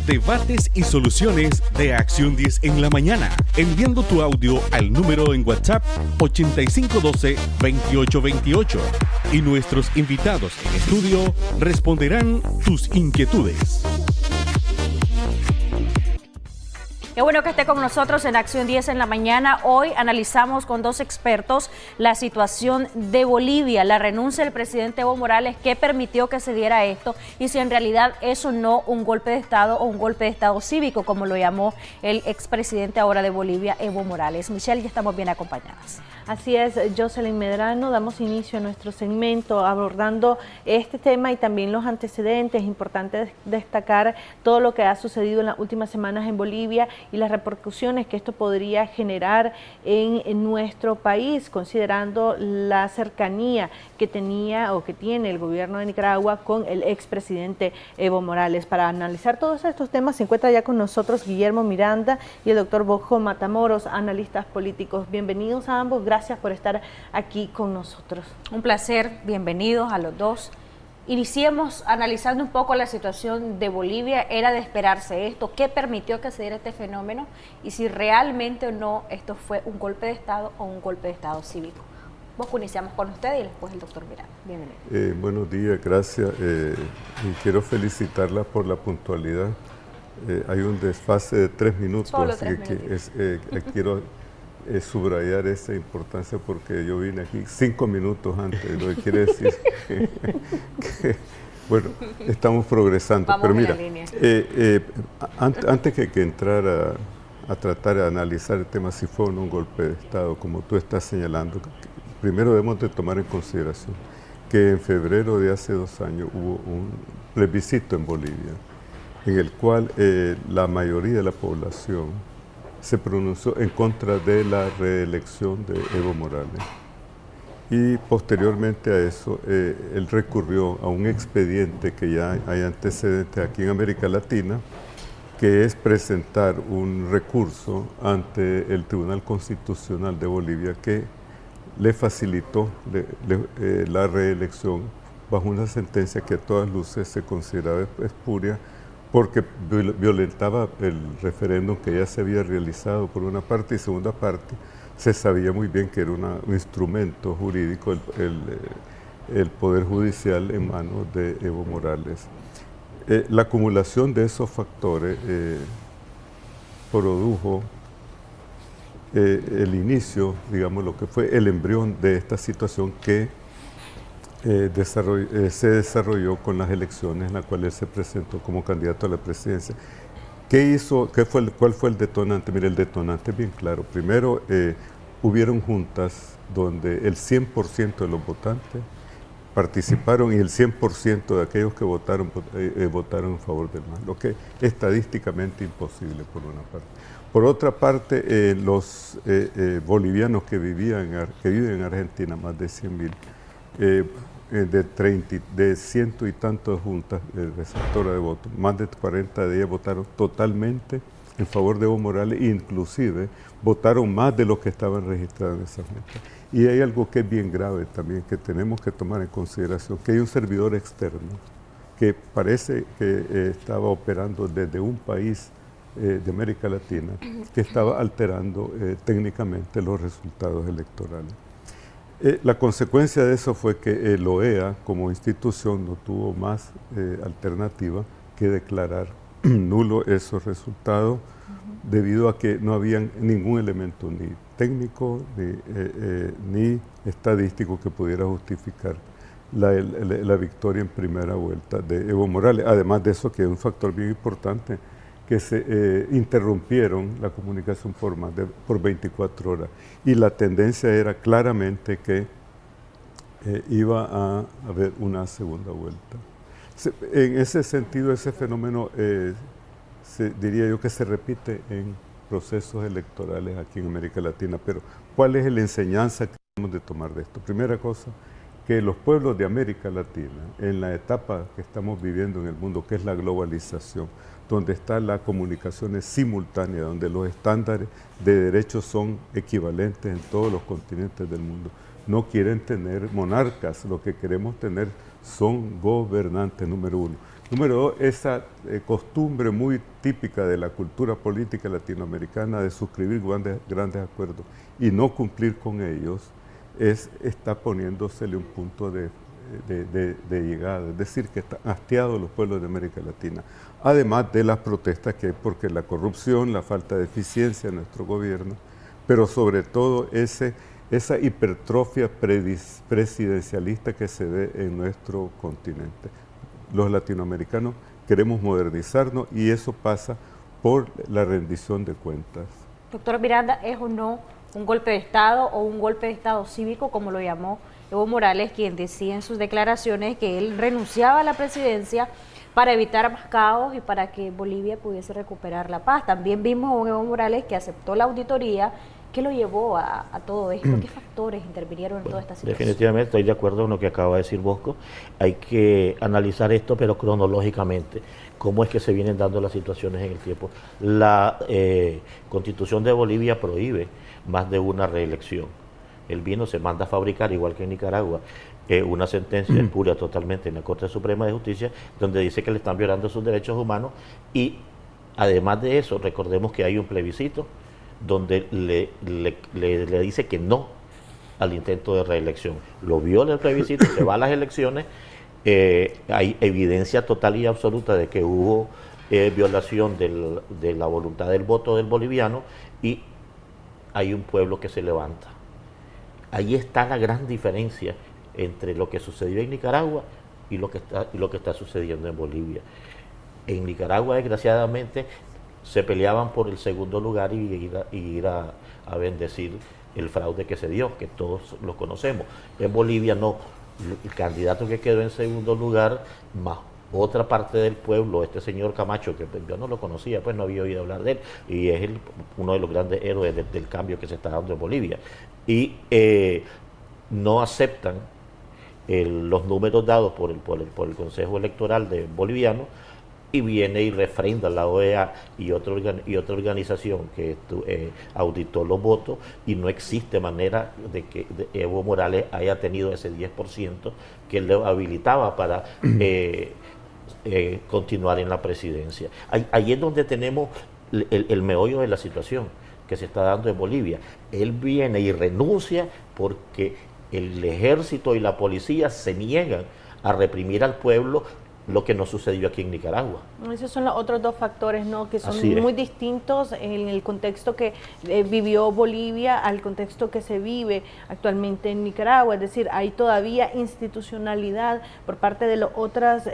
Debates y soluciones de Acción 10 en la mañana, enviando tu audio al número en WhatsApp 8512-2828 y nuestros invitados en estudio responderán tus inquietudes. Qué bueno que esté con nosotros en Acción 10 en la mañana. Hoy analizamos con dos expertos la situación de Bolivia, la renuncia del presidente Evo Morales, qué permitió que se diera esto y si en realidad es o no un golpe de Estado o un golpe de Estado cívico, como lo llamó el expresidente ahora de Bolivia, Evo Morales. Michelle, ya estamos bien acompañadas. Así es, Jocelyn Medrano, damos inicio a nuestro segmento abordando este tema y también los antecedentes. Es importante destacar todo lo que ha sucedido en las últimas semanas en Bolivia y las repercusiones que esto podría generar en nuestro país, considerando la cercanía que tenía o que tiene el gobierno de Nicaragua con el expresidente Evo Morales. Para analizar todos estos temas se encuentra ya con nosotros Guillermo Miranda y el doctor Bojo Matamoros, analistas políticos. Bienvenidos a ambos, gracias por estar aquí con nosotros. Un placer, bienvenidos a los dos. Iniciemos analizando un poco la situación de Bolivia. Era de esperarse esto, qué permitió que se diera este fenómeno y si realmente o no esto fue un golpe de Estado o un golpe de Estado cívico. Vos iniciamos con usted y después el doctor Miranda. Bienvenido. Buenos días, gracias. Y quiero felicitarla por la puntualidad. Hay un desfase de 3 minutos, Solo así 3 que quiero subrayar esa importancia porque yo vine aquí 5 minutos antes, lo que quiere decir bueno, estamos progresando. Vamos, pero mira, antes que entrar a tratar de analizar el tema si fue o no un golpe de Estado, como tú estás señalando, primero debemos de tomar en consideración que en febrero de hace 2 años hubo un plebiscito en Bolivia, en el cual la mayoría de la población se pronunció en contra de la reelección de Evo Morales. Y posteriormente a eso, él recurrió a un expediente que ya hay antecedentes aquí en América Latina, que es presentar un recurso ante el Tribunal Constitucional de Bolivia que le facilitó la reelección bajo una sentencia que a todas luces se consideraba espuria, porque violentaba el referéndum que ya se había realizado por una parte y segunda parte se sabía muy bien que era un instrumento jurídico el Poder Judicial en manos de Evo Morales. La acumulación de esos factores produjo el inicio, digamos, lo que fue el embrión de esta situación que se desarrolló con las elecciones en las cuales se presentó como candidato a la presidencia. ¿Qué hizo? ¿Cuál fue el detonante? Mire, el detonante es bien claro. Primero, hubieron juntas donde el 100% de los votantes participaron y el 100% de aquellos que votaron en favor del MAS, lo que es estadísticamente imposible por una parte. Por otra parte, los bolivianos que viven en Argentina, más de 100.000, de ciento y tantas juntas receptoras de votos, más de 40 de ellas votaron totalmente en favor de Evo Morales, inclusive votaron más de los que estaban registrados en esa junta. Y hay algo que es bien grave también, que tenemos que tomar en consideración, que hay un servidor externo que parece que estaba operando desde un país de América Latina, que estaba alterando técnicamente los resultados electorales. La consecuencia de eso fue que el OEA como institución no tuvo más alternativa que declarar nulo esos resultados debido a que no había ningún elemento ni técnico ni estadístico que pudiera justificar la victoria en primera vuelta de Evo Morales. Además de eso, que es un factor bien importante, que se interrumpieron la comunicación por 24 horas. Y la tendencia era claramente que iba a haber una segunda vuelta. En ese sentido, ese fenómeno diría yo que se repite en procesos electorales aquí en América Latina. Pero, ¿cuál es la enseñanza que debemos de tomar de esto? Primera cosa, que los pueblos de América Latina, en la etapa que estamos viviendo en el mundo, que es la globalización, donde está la comunicación simultánea, donde los estándares de derechos son equivalentes en todos los continentes del mundo, no quieren tener monarcas, lo que queremos tener son gobernantes, número uno, Número dos, esa costumbre muy típica de la cultura política latinoamericana de suscribir grandes acuerdos y no cumplir con ellos, está poniéndosele un punto de llegada, es decir, que están hastiados los pueblos de América Latina, además de las protestas que hay porque la corrupción, la falta de eficiencia de nuestro gobierno, pero sobre todo esa hipertrofia presidencialista que se ve en nuestro continente. Los latinoamericanos queremos modernizarnos y eso pasa por la rendición de cuentas. Doctor Miranda, ¿es o no un golpe de Estado o un golpe de Estado cívico, como lo llamó Evo Morales, quien decía en sus declaraciones que él renunciaba a la presidencia para evitar más caos y para que Bolivia pudiese recuperar la paz? También vimos a un Evo Morales que aceptó la auditoría. ¿Qué lo llevó a todo esto? ¿Qué factores intervinieron en toda esta situación? Definitivamente estoy de acuerdo con lo que acaba de decir Bosco. Hay que analizar esto, pero cronológicamente, cómo es que se vienen dando las situaciones en el tiempo. La Constitución de Bolivia prohíbe más de una reelección. El vino se manda a fabricar, igual que en Nicaragua, una sentencia espuria totalmente en la Corte Suprema de Justicia, donde dice que le están violando sus derechos humanos, y además de eso, recordemos que hay un plebiscito donde le dice que no al intento de reelección. Lo viola el plebiscito, se va a las elecciones, hay evidencia total y absoluta de que hubo violación de la voluntad del voto del boliviano, y hay un pueblo que se levanta. Ahí está la gran diferencia entre lo que sucedió en Nicaragua y lo que está sucediendo en Bolivia. En Nicaragua, desgraciadamente, se peleaban por el segundo lugar y ir a bendecir el fraude que se dio, que todos lo conocemos. En Bolivia no, el candidato que quedó en segundo lugar, más otra parte del pueblo, este señor Camacho, que yo no lo conocía, pues no había oído hablar de él, y es uno de los grandes héroes del cambio que se está dando en Bolivia. Y no aceptan los números dados por el Consejo Electoral boliviano, y viene y refrenda la OEA y otra organización que auditó los votos, y no existe manera de que Evo Morales haya tenido ese 10% que le habilitaba para continuar en la presidencia. Ahí es donde tenemos el meollo de la situación que se está dando en Bolivia. Él viene y renuncia porque el ejército y la policía se niegan a reprimir al pueblo, lo que no sucedió aquí en Nicaragua. Esos son los otros dos factores, ¿no?, que son muy distintos en el contexto que vivió Bolivia al contexto que se vive actualmente en Nicaragua. Es decir, hay todavía institucionalidad por parte de las otras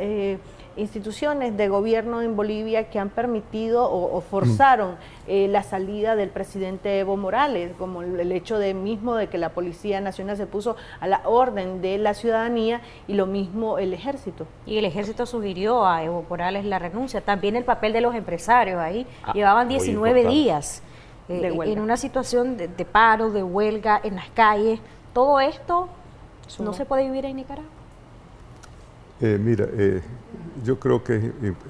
instituciones de gobierno en Bolivia que han permitido o forzaron la salida del presidente Evo Morales, como el hecho de que la Policía Nacional se puso a la orden de la ciudadanía, y lo mismo el ejército. Y el ejército sugirió a Evo Morales la renuncia. También el papel de los empresarios ahí. Llevaban 19 días en una situación de paro, de huelga, en las calles. Todo esto no se puede vivir en Nicaragua. Mira, yo creo que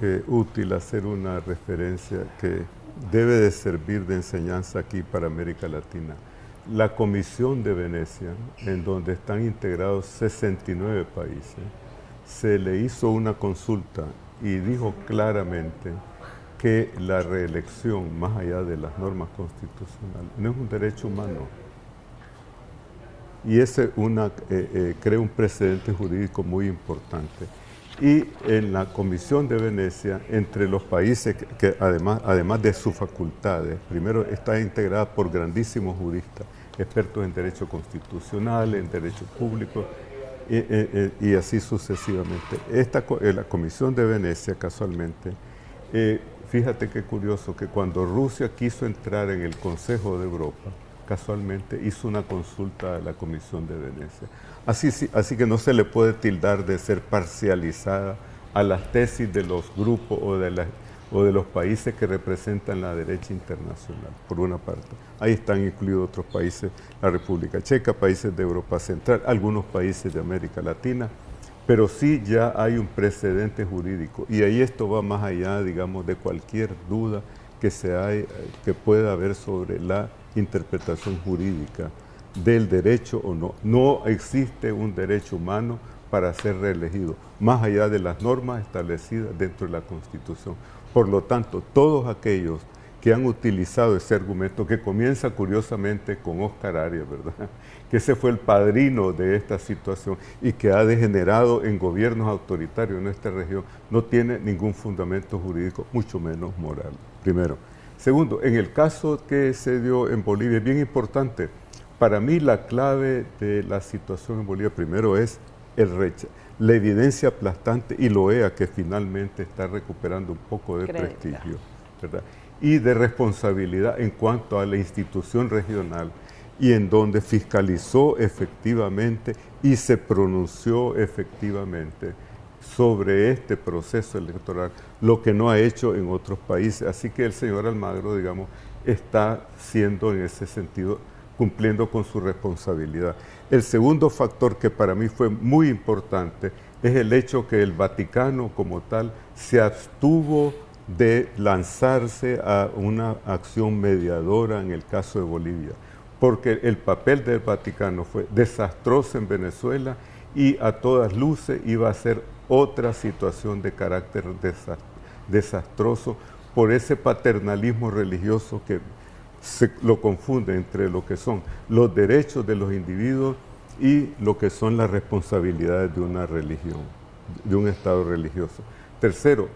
es útil hacer una referencia que debe de servir de enseñanza aquí para América Latina. La Comisión de Venecia, en donde están integrados 69 países, se le hizo una consulta y dijo claramente que la reelección, más allá de las normas constitucionales, no es un derecho humano. Y ese crea un precedente jurídico muy importante. Y en la Comisión de Venecia, entre los países que además de sus facultades, primero está integrada por grandísimos juristas, expertos en derecho constitucional, en derecho público, y así sucesivamente. La Comisión de Venecia, casualmente, fíjate qué curioso, que cuando Rusia quiso entrar en el Consejo de Europa, casualmente hizo una consulta a la Comisión de Venecia. Así que no se le puede tildar de ser parcializada a las tesis de los grupos o de los países que representan la derecha internacional, por una parte. Ahí están incluidos otros países, la República Checa, países de Europa Central, algunos países de América Latina, pero sí ya hay un precedente jurídico, y ahí esto va más allá, digamos, de cualquier duda que pueda haber sobre la interpretación jurídica del derecho o no. No existe un derecho humano para ser reelegido, más allá de las normas establecidas dentro de la Constitución. Por lo tanto, todos aquellos que han utilizado ese argumento, que comienza curiosamente con Oscar Arias, ¿verdad?, que ese fue el padrino de esta situación y que ha degenerado en gobiernos autoritarios en nuestra región, no tiene ningún fundamento jurídico, mucho menos moral, primero. Segundo, en el caso que se dio en Bolivia, es bien importante. Para mí la clave de la situación en Bolivia primero es la evidencia aplastante y lo EA que finalmente está recuperando un poco de prestigio, ¿verdad?, y de responsabilidad en cuanto a la institución regional y en donde fiscalizó efectivamente y se pronunció efectivamente sobre este proceso electoral, lo que no ha hecho en otros países. Así que el señor Almagro, digamos, está siendo en ese sentido, cumpliendo con su responsabilidad. El segundo factor que para mí fue muy importante es el hecho que el Vaticano como tal se abstuvo de lanzarse a una acción mediadora en el caso de Bolivia, porque el papel del Vaticano fue desastroso en Venezuela y a todas luces iba a ser otra situación de carácter desastroso por ese paternalismo religioso que lo confunde entre lo que son los derechos de los individuos y lo que son las responsabilidades de una religión, de un Estado religioso. Tercero,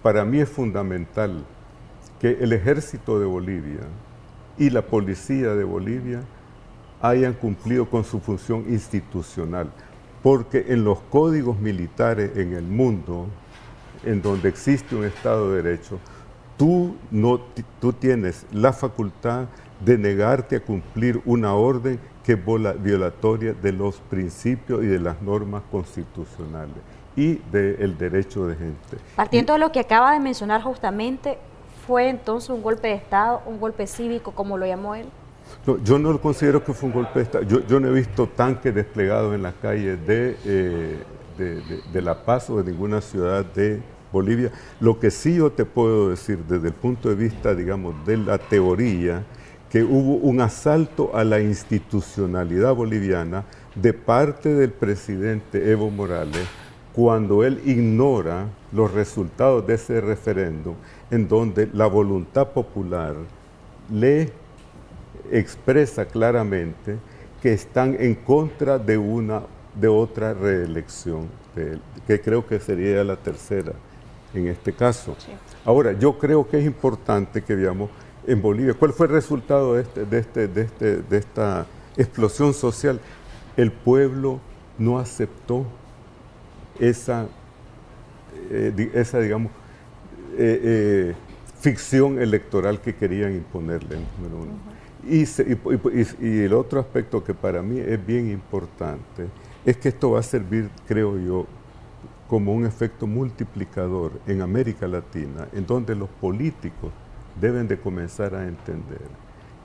para mí es fundamental que el ejército de Bolivia y la policía de Bolivia hayan cumplido con su función institucional, porque en los códigos militares en el mundo, en donde existe un Estado de Derecho, tú tienes la facultad de negarte a cumplir una orden que es violatoria de los principios y de las normas constitucionales y del derecho de gente. Partiendo de lo que acaba de mencionar justamente, ¿fue entonces un golpe de Estado, un golpe cívico, como lo llamó él? No, yo no lo considero que fue un golpe de Estado. Yo no he visto tanques desplegados en las calles de La Paz o de ninguna ciudad de Bolivia. Lo que sí yo te puedo decir desde el punto de vista, digamos, de la teoría, que hubo un asalto a la institucionalidad boliviana de parte del presidente Evo Morales cuando él ignora los resultados de ese referéndum en donde la voluntad popular le expresa claramente que están en contra de otra reelección de él, que creo que sería la tercera en este caso. Sí. Ahora, yo creo que es importante que veamos en Bolivia cuál fue el resultado de esta explosión social. El pueblo no aceptó esa digamos, ficción electoral que querían imponerle, número uno. Y el otro aspecto que para mí es bien importante es que esto va a servir, creo yo, como un efecto multiplicador en América Latina, en donde los políticos deben de comenzar a entender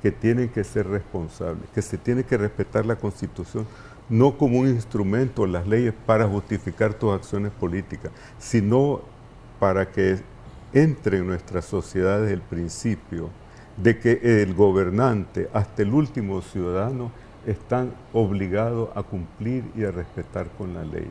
que tienen que ser responsables, que se tiene que respetar la Constitución, no como un instrumento, las leyes para justificar tus acciones políticas, sino para que entre en nuestras sociedades el principio de que el gobernante, hasta el último ciudadano, están obligados a cumplir y a respetar con la ley.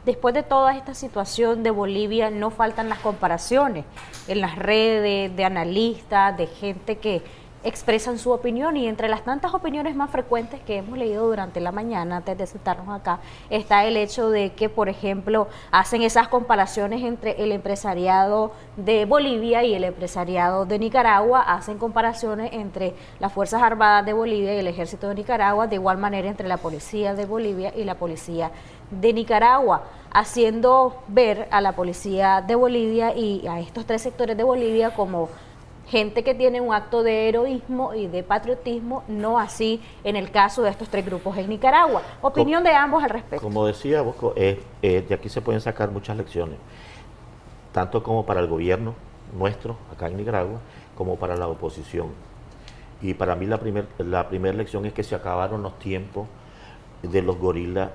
Después de toda esta situación de Bolivia, no faltan las comparaciones en las redes de analistas, de gente que expresan su opinión, y entre las tantas opiniones más frecuentes que hemos leído durante la mañana antes de sentarnos acá está el hecho de que, por ejemplo, hacen esas comparaciones entre el empresariado de Bolivia y el empresariado de Nicaragua, hacen comparaciones entre las Fuerzas Armadas de Bolivia y el Ejército de Nicaragua, de igual manera entre la Policía de Bolivia y la Policía de Nicaragua, haciendo ver a la Policía de Bolivia y a estos tres sectores de Bolivia como gente que tiene un acto de heroísmo y de patriotismo, no así en el caso de estos tres grupos en Nicaragua. Opinión de ambos al respecto. Como decía Bosco, de aquí se pueden sacar muchas lecciones, tanto como para el gobierno nuestro, acá en Nicaragua, como para la oposición. Y para mí la primera lección es que se acabaron los tiempos de los gorilas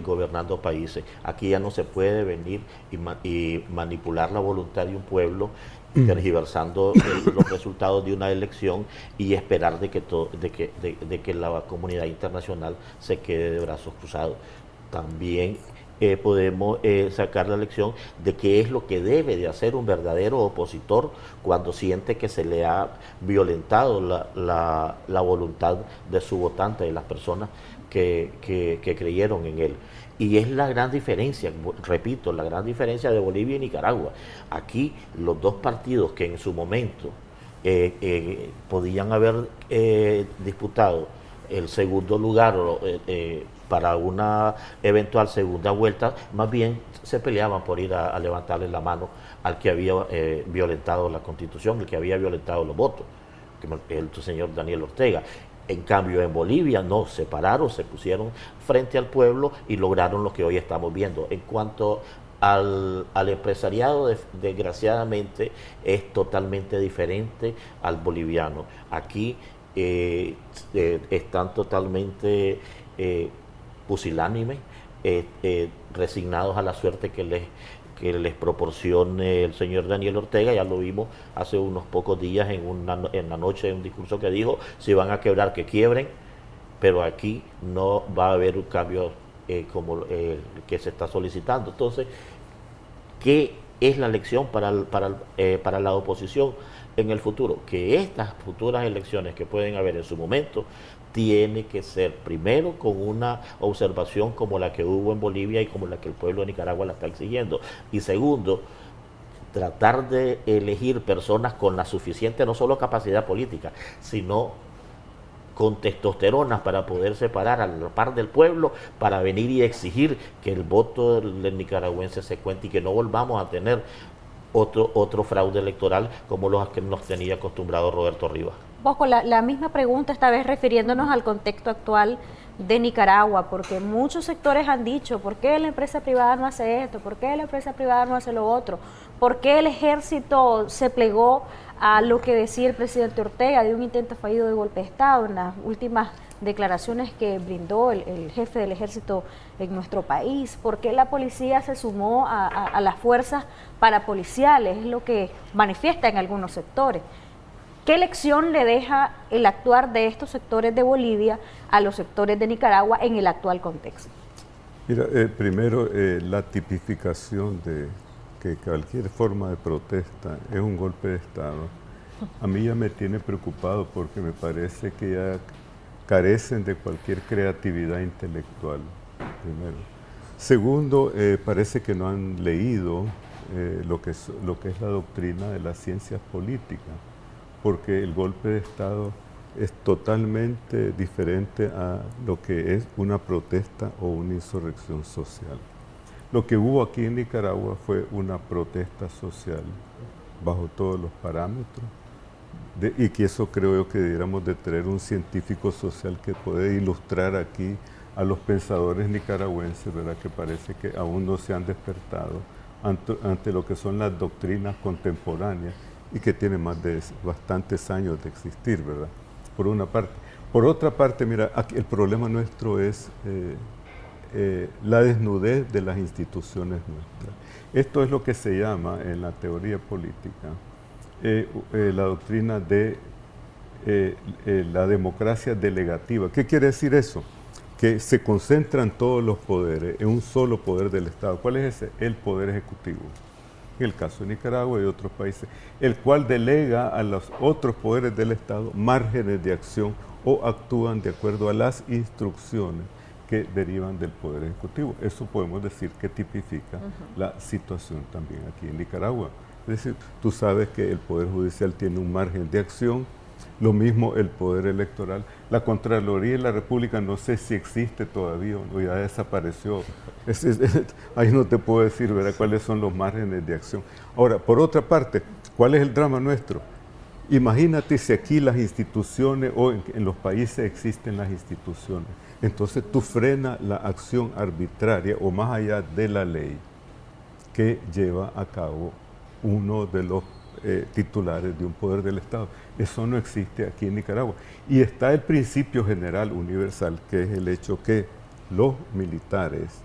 gobernando países. Aquí ya no se puede venir y manipular la voluntad de un pueblo tergiversando los resultados de una elección y esperar de que la comunidad internacional se quede de brazos cruzados. También podemos sacar la lección de qué es lo que debe de hacer un verdadero opositor cuando siente que se le ha violentado la voluntad de su votante, de las personas que creyeron en él. Y es la gran diferencia, repito, la gran diferencia de Bolivia y Nicaragua. Aquí los dos partidos que en su momento podían haber disputado el segundo lugar para una eventual segunda vuelta, más bien se peleaban por ir a levantarle la mano al que había violentado la Constitución, el que había violentado los votos, el señor Daniel Ortega. En cambio, en Bolivia no, se pararon, se pusieron frente al pueblo y lograron lo que hoy estamos viendo. En cuanto al empresariado, desgraciadamente, es totalmente diferente al boliviano. Aquí están totalmente pusilánimes, resignados a la suerte que les proporcione el señor Daniel Ortega. Ya lo vimos hace unos pocos días en la noche, en un discurso que dijo: si van a quebrar, que quiebren, pero aquí no va a haber un cambio como el que se está solicitando. Entonces, ¿qué es la lección para la oposición en el futuro? Que estas futuras elecciones que pueden haber en su momento tiene que ser primero con una observación como la que hubo en Bolivia y como la que el pueblo de Nicaragua la está exigiendo, y segundo, tratar de elegir personas con la suficiente no solo capacidad política, sino con testosterona para poder separar a la par del pueblo, para venir y exigir que el voto del nicaragüense se cuente y que no volvamos a tener otro fraude electoral como los que nos tenía acostumbrado Roberto Rivas. Bosco, la misma pregunta, esta vez refiriéndonos al contexto actual de Nicaragua, porque muchos sectores han dicho: ¿por qué la empresa privada no hace esto? ¿Por qué la empresa privada no hace lo otro? ¿Por qué el ejército se plegó a lo que decía el presidente Ortega de un intento fallido de golpe de Estado en las últimas declaraciones que brindó el jefe del ejército en nuestro país? ¿Por qué la policía se sumó a las fuerzas parapoliciales? Es lo que manifiesta en algunos sectores. ¿Qué lección le deja el actuar de estos sectores de Bolivia a los sectores de Nicaragua en el actual contexto? Mira, primero, la tipificación de que cualquier forma de protesta es un golpe de Estado, a mí ya me tiene preocupado, porque me parece que ya carecen de cualquier creatividad intelectual, primero. Segundo, parece que no han leído lo que es la doctrina de las ciencias políticas, porque el golpe de Estado es totalmente diferente a lo que es una protesta o una insurrección social. Lo que hubo aquí en Nicaragua fue una protesta social bajo todos los parámetros, y que eso creo yo que debiéramos de tener un científico social que puede ilustrar aquí a los pensadores nicaragüenses, ¿verdad?, que parece que aún no se han despertado ante lo que son las doctrinas contemporáneas y que tienen más de bastantes años de existir, ¿verdad?, por una parte. Por otra parte, mira, aquí el problema nuestro es la desnudez de las instituciones nuestras. Esto es lo que se llama en la teoría política la doctrina de la democracia delegativa. ¿Qué quiere decir eso? Que se concentran todos los poderes en un solo poder del Estado. ¿Cuál es ese? El poder ejecutivo. En el caso de Nicaragua y otros países, el cual delega a los otros poderes del Estado márgenes de acción o actúan de acuerdo a las instrucciones que derivan del Poder Ejecutivo. Eso podemos decir que tipifica la situación también aquí en Nicaragua. Es decir, tú sabes que el Poder Judicial tiene un margen de acción, lo mismo el Poder Electoral. La Contraloría de la República no sé si existe todavía o ya desapareció. Ahí no te puedo decir, ¿verdad?, cuáles son los márgenes de acción. Ahora, por otra parte, ¿cuál es el drama nuestro? Imagínate si aquí las instituciones o en los países existen las instituciones. Entonces tú frenas la acción arbitraria o más allá de la ley que lleva a cabo uno de los titulares de un poder del Estado. Eso no existe aquí en Nicaragua. Y está el principio general universal, que es el hecho que los militares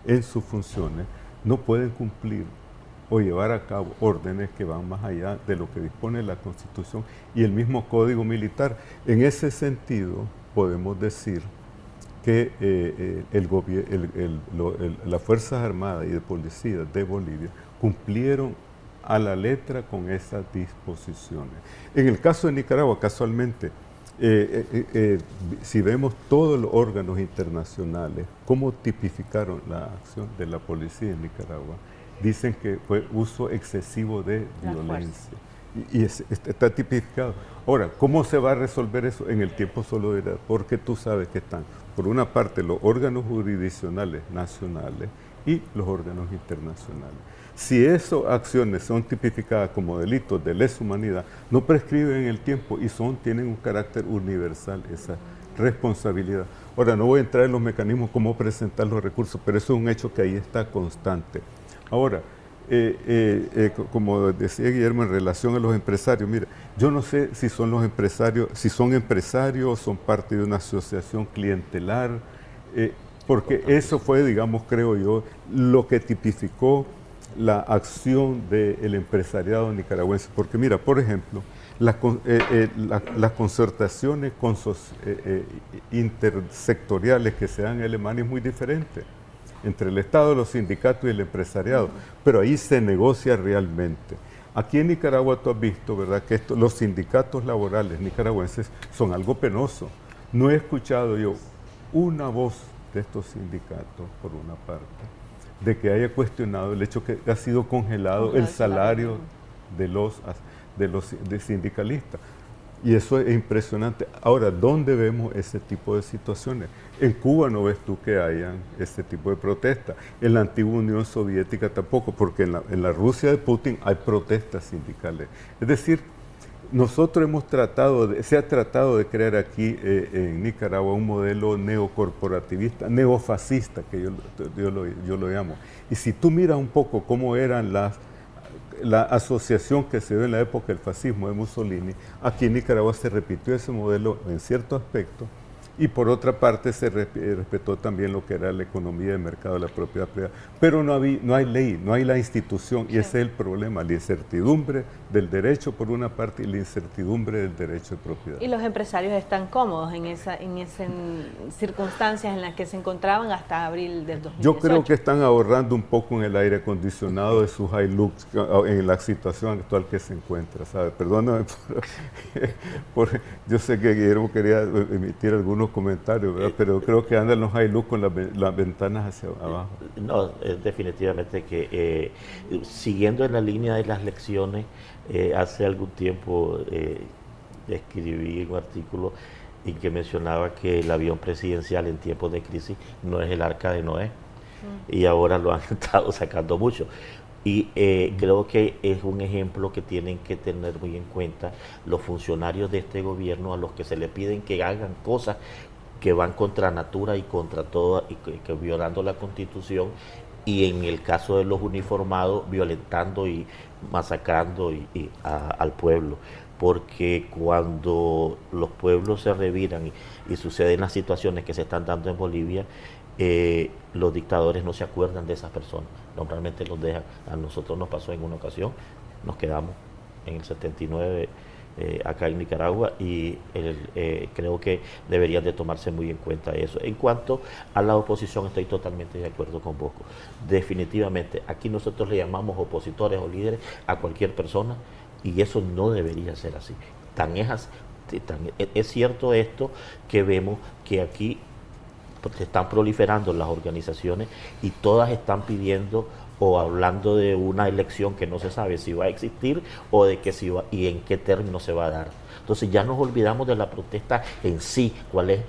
en sus funciones no pueden cumplir o llevar a cabo órdenes que van más allá de lo que dispone la Constitución y el mismo Código Militar. En ese sentido, podemos decir que las Fuerzas Armadas y de Policía de Bolivia cumplieron a la letra con esas disposiciones. En el caso de Nicaragua, casualmente, si vemos todos los órganos internacionales, cómo tipificaron la acción de la policía en Nicaragua, dicen que fue uso excesivo de violencia. Y está tipificado. Ahora, ¿cómo se va a resolver eso? En el tiempo solo dirá, porque tú sabes que están, por una parte, los órganos jurisdiccionales nacionales y los órganos internacionales. Si esas acciones son tipificadas como delitos de lesa humanidad, no prescriben en el tiempo y tienen un carácter universal, esa responsabilidad. Ahora, no voy a entrar en los mecanismos cómo presentar los recursos, pero eso es un hecho que ahí está constante. Ahora, como decía Guillermo, en relación a los empresarios, mira, yo no sé si son los empresarios, o son parte de una asociación clientelar, porque eso fue, digamos, creo yo, lo que tipificó la acción del empresariado nicaragüense. Porque mira, por ejemplo, las concertaciones intersectoriales que se dan en Alemania es muy diferente entre el Estado, los sindicatos y el empresariado, pero ahí se negocia realmente. Aquí en Nicaragua tú has visto, ¿verdad?, que los sindicatos laborales nicaragüenses son algo penoso. No he escuchado yo una voz de estos sindicatos, por una parte, de que haya cuestionado el hecho que ha sido congelado el salario de los sindicalistas. Y eso es impresionante. Ahora, ¿dónde vemos ese tipo de situaciones? En Cuba no ves tú que hayan ese tipo de protestas. En la antigua Unión Soviética tampoco, porque en la Rusia de Putin hay protestas sindicales. Es decir, nosotros se ha tratado de crear aquí en Nicaragua un modelo neocorporativista, neofascista, que yo lo llamo. Y si tú miras un poco cómo eran la asociación que se dio en la época del fascismo de Mussolini, aquí en Nicaragua se repitió ese modelo en cierto aspecto, y por otra parte se respetó también lo que era la economía de mercado, la propiedad privada. Pero no hay ley, no hay la institución, y ese es el problema, la incertidumbre del derecho por una parte y la incertidumbre del derecho de propiedad. Y los empresarios están cómodos en esas circunstancias en las que se encontraban hasta abril del 2018. Yo creo que están ahorrando un poco en el aire acondicionado de sus Hilux en la situación actual que se encuentra, ¿sabe? Perdóname, yo sé que Guillermo quería emitir algunos comentarios, ¿verdad? Pero creo que andan los Hilux con las ventanas hacia abajo. No, definitivamente que siguiendo en la línea de las lecciones, hace algún tiempo escribí un artículo en que mencionaba que el avión presidencial en tiempos de crisis no es el Arca de Noé, y ahora lo han estado sacando mucho. Y creo que es un ejemplo que tienen que tener muy en cuenta los funcionarios de este gobierno, a los que se le piden que hagan cosas que van contra natura y contra todo, y que violando la Constitución, y en el caso de los uniformados, violentando y masacrando al pueblo. Porque cuando los pueblos se reviran y suceden las situaciones que se están dando en Bolivia, los dictadores no se acuerdan de esas personas, normalmente los dejan. A nosotros nos pasó en una ocasión, nos quedamos en el 79 acá en Nicaragua, y creo que deberían de tomarse muy en cuenta eso. En cuanto a la oposición, estoy totalmente de acuerdo con Bosco. Definitivamente, aquí nosotros le llamamos opositores o líderes a cualquier persona, y eso no debería ser así. Es cierto esto que vemos que aquí se están proliferando las organizaciones y todas están pidiendo o hablando de una elección que no se sabe si va a existir o de que si va y en qué término se va a dar. Entonces ya nos olvidamos de la protesta en sí, cuál es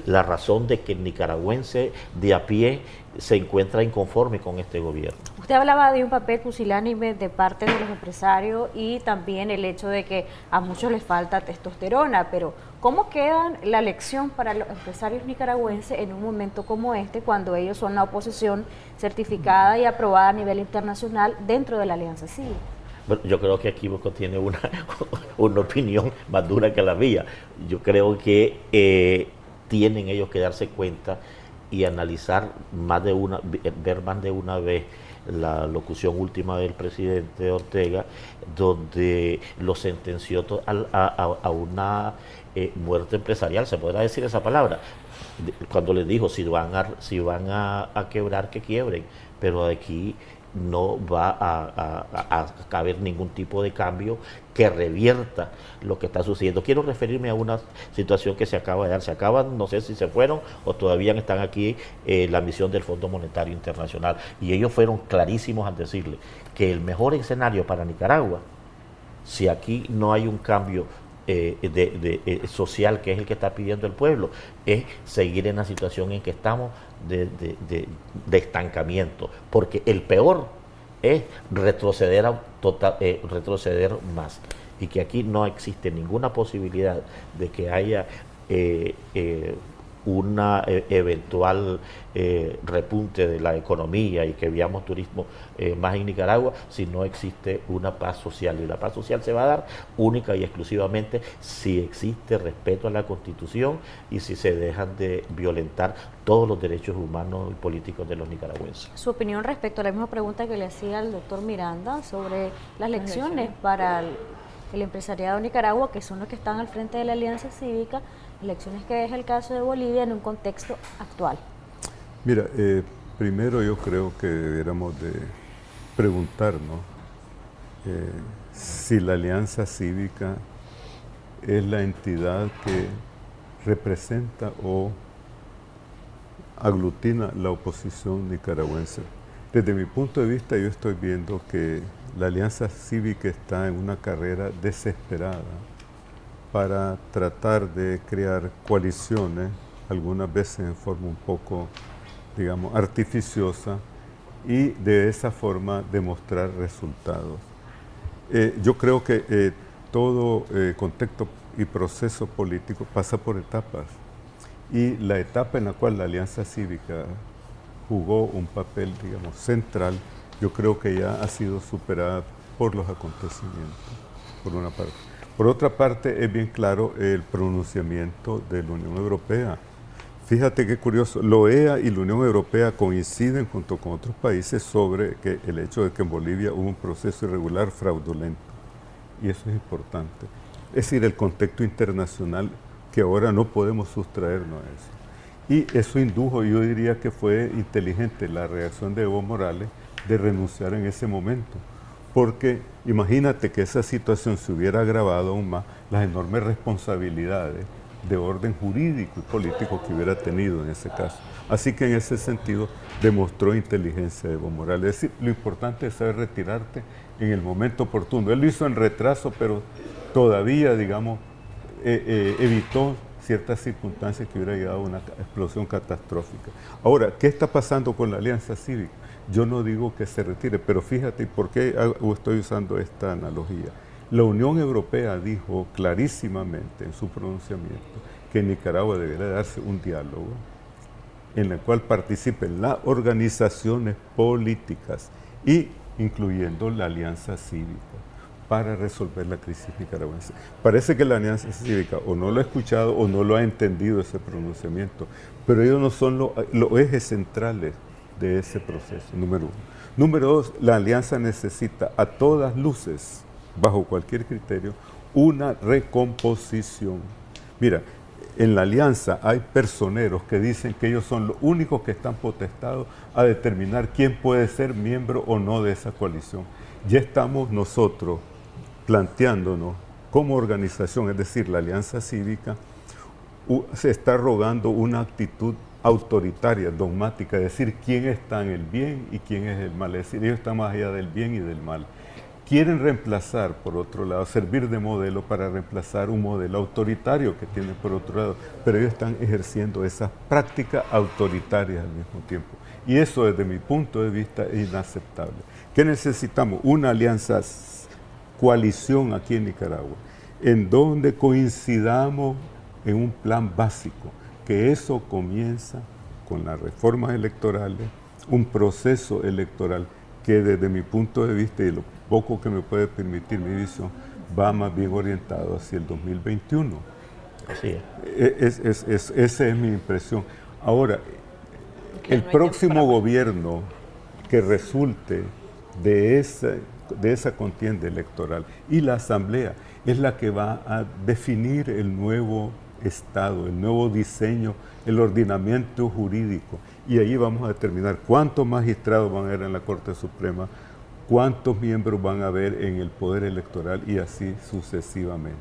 la razón de que el nicaragüense de a pie se encuentra inconforme con este gobierno. Usted hablaba de un papel pusilánime de parte de los empresarios y también el hecho de que a muchos les falta testosterona, pero ¿cómo queda la lección para los empresarios nicaragüenses en un momento como este, cuando ellos son la oposición certificada y aprobada a nivel internacional dentro de la Alianza Cívica? Bueno, yo creo que aquí Bosco tiene una opinión más dura que la mía. Yo creo que tienen ellos que darse cuenta y analizar ver más de una vez la locución última del presidente Ortega, donde lo sentenció a una muerte empresarial, se podrá decir esa palabra, cuando les dijo si van a quebrar, que quiebren, pero aquí no va a caber ningún tipo de cambio que revierta lo que está sucediendo. Quiero referirme a una situación que se acaba de dar. Se acaban, no sé si se fueron o todavía están aquí, la misión del Fondo Monetario Internacional. Y ellos fueron clarísimos al decirle que el mejor escenario para Nicaragua, si aquí no hay un cambio social, que es el que está pidiendo el pueblo, es seguir en la situación en que estamos de estancamiento, porque el peor es retroceder más, y que aquí no existe ninguna posibilidad de que haya una eventual repunte de la economía y que veamos turismo más en Nicaragua si no existe una paz social. Y la paz social se va a dar única y exclusivamente si existe respeto a la Constitución y si se dejan de violentar todos los derechos humanos y políticos de los nicaragüenses. Su opinión respecto a la misma pregunta que le hacía al doctor Miranda sobre las lecciones para el empresariado de Nicaragua, que son los que están al frente de la Alianza Cívica, elecciones que es el caso de Bolivia en un contexto actual. Mira, primero yo creo que debiéramos de preguntarnos si la Alianza Cívica es la entidad que representa o aglutina la oposición nicaragüense. Desde mi punto de vista, yo estoy viendo que la Alianza Cívica está en una carrera desesperada para tratar de crear coaliciones, algunas veces en forma un poco, digamos, artificiosa, y de esa forma demostrar resultados. Yo creo que todo contexto y proceso político pasa por etapas, y la etapa en la cual la Alianza Cívica jugó un papel, digamos, central, yo creo que ya ha sido superada por los acontecimientos, por una parte. Por otra parte, es bien claro el pronunciamiento de la Unión Europea. Fíjate qué curioso, la OEA y la Unión Europea coinciden junto con otros países sobre el hecho de que en Bolivia hubo un proceso irregular fraudulento. Y eso es importante. Es decir, el contexto internacional que ahora no podemos sustraernos a eso. Y eso indujo, yo diría que fue inteligente la reacción de Evo Morales de renunciar en ese momento. Porque imagínate que esa situación se hubiera agravado aún más, las enormes responsabilidades de orden jurídico y político que hubiera tenido en ese caso. Así que en ese sentido demostró inteligencia de Evo Morales. Es decir, lo importante es saber retirarte en el momento oportuno. Él lo hizo en retraso, pero todavía, digamos, evitó ciertas circunstancias que hubiera llegado a una explosión catastrófica. Ahora, ¿qué está pasando con la Alianza Cívica? Yo no digo que se retire, pero fíjate por qué estoy usando esta analogía. La Unión Europea dijo clarísimamente en su pronunciamiento que en Nicaragua debería darse un diálogo en el cual participen las organizaciones políticas y incluyendo la Alianza Cívica para resolver la crisis nicaragüense. Parece que la Alianza Cívica o no lo ha escuchado o no lo ha entendido ese pronunciamiento, pero ellos no son los ejes centrales de ese proceso, número uno. Número dos, la alianza necesita a todas luces, bajo cualquier criterio, una recomposición. Mira, en la alianza hay personeros que dicen que ellos son los únicos que están potestados a determinar quién puede ser miembro o no de esa coalición. Ya estamos nosotros planteándonos como organización, es decir, la Alianza Cívica, se está rogando una actitud autoritaria, dogmática, es decir, quién está en el bien y quién es el mal, es decir, ellos están más allá del bien y del mal. Quieren reemplazar, por otro lado, servir de modelo para reemplazar un modelo autoritario que tienen por otro lado, pero ellos están ejerciendo esas prácticas autoritarias al mismo tiempo. Y eso, desde mi punto de vista, es inaceptable. ¿Qué necesitamos? Una alianza, coalición aquí en Nicaragua, en donde coincidamos en un plan básico, que eso comienza con las reformas electorales, un proceso electoral que desde mi punto de vista y lo poco que me puede permitir mi visión, va más bien orientado hacia el 2021. Así es. Esa es mi impresión. Ahora, el próximo gobierno que resulte de esa contienda electoral y la Asamblea es la que va a definir el nuevo Estado, el nuevo diseño, el ordenamiento jurídico. Y ahí vamos a determinar cuántos magistrados van a haber en la Corte Suprema, cuántos miembros van a haber en el Poder Electoral y así sucesivamente.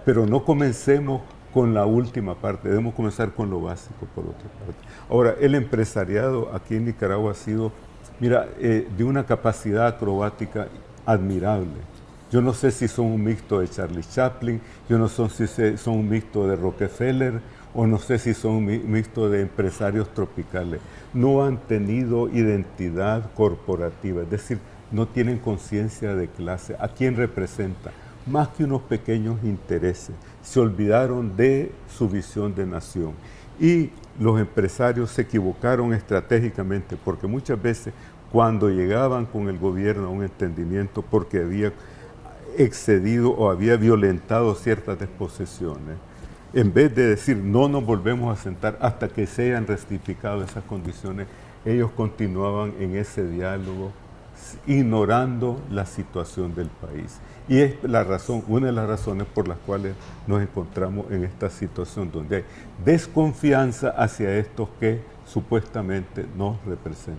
Pero no comencemos con la última parte, debemos comenzar con lo básico por otra parte. Ahora, el empresariado aquí en Nicaragua ha sido, mira, de una capacidad acrobática admirable. Yo no sé si son un mixto de Charlie Chaplin, yo no sé si son un mixto de Rockefeller, o no sé si son un mixto de empresarios tropicales. No han tenido identidad corporativa, es decir, no tienen conciencia de clase. ¿A quién representa? Más que unos pequeños intereses. Se olvidaron de su visión de nación. Y los empresarios se equivocaron estratégicamente, porque muchas veces cuando llegaban con el gobierno a un entendimiento porque había excedido o había violentado ciertas disposiciones, en vez de decir no nos volvemos a sentar hasta que se hayan rectificado esas condiciones, ellos continuaban en ese diálogo ignorando la situación del país. Y es la razón, una de las razones por las cuales nos encontramos en esta situación donde hay desconfianza hacia estos que supuestamente nos representan.